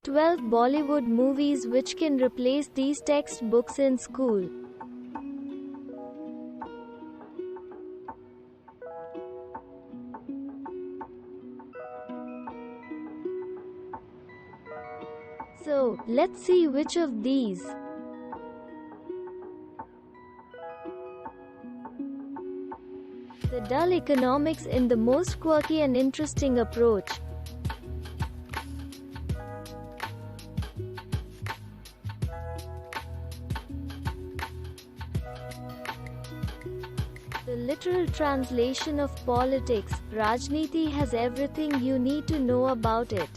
12 Bollywood movies which can replace these textbooks in school. So, let's see which of these. The dull economics in the most quirky and interesting approach. The literal translation of politics, Rajniti has everything you need to know about it.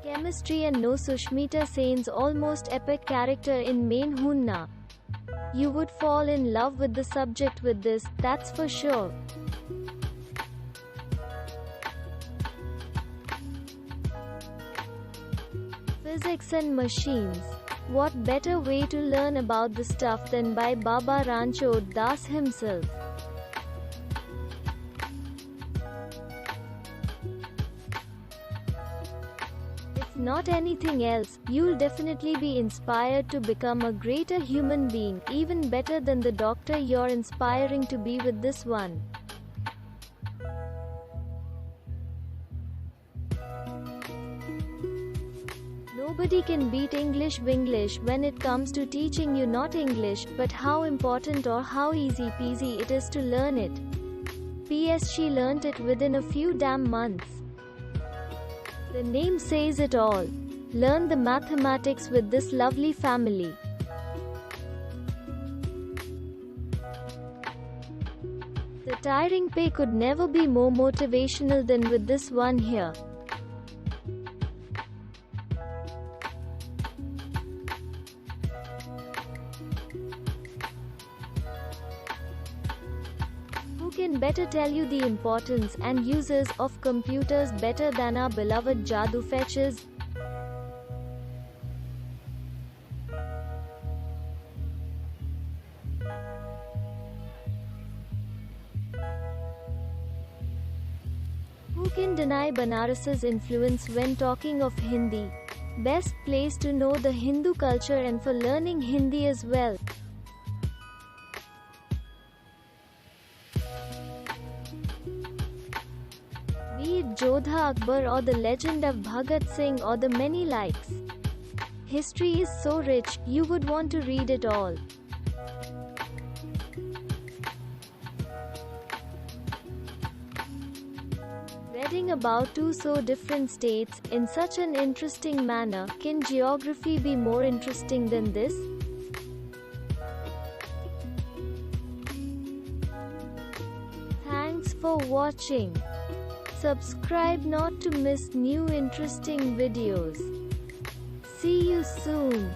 Chemistry and no Sushmita Sen's almost epic character in Main Hunna. You would fall in love with the subject with this, that's for sure. Physics and machines. What better way to learn about the stuff than by Baba Ranchod Das himself? If not anything else, you'll definitely be inspired to become a greater human being, even better than the doctor you're inspiring to be with this one. Nobody can beat English Winglish when it comes to teaching you not English, but how important or how easy peasy it is to learn it. P.S. She learnt it within a few damn months. The name says it all. Learn the mathematics with this lovely family. The tiring pay could never be more motivational than with this one here. Who can better tell you the importance and uses of computers better than our beloved Jadoo fetches? Who can deny Banaras's influence when talking of Hindi? Best place to know the Hindu culture and for learning Hindi as well. Be it Jodha Akbar or the legend of Bhagat Singh or the many likes. History is so rich, you would want to read it all. Reading about two so different states, in such an interesting manner, can geography be more interesting than this? Thanks for watching. Subscribe not to miss new interesting videos. See you soon.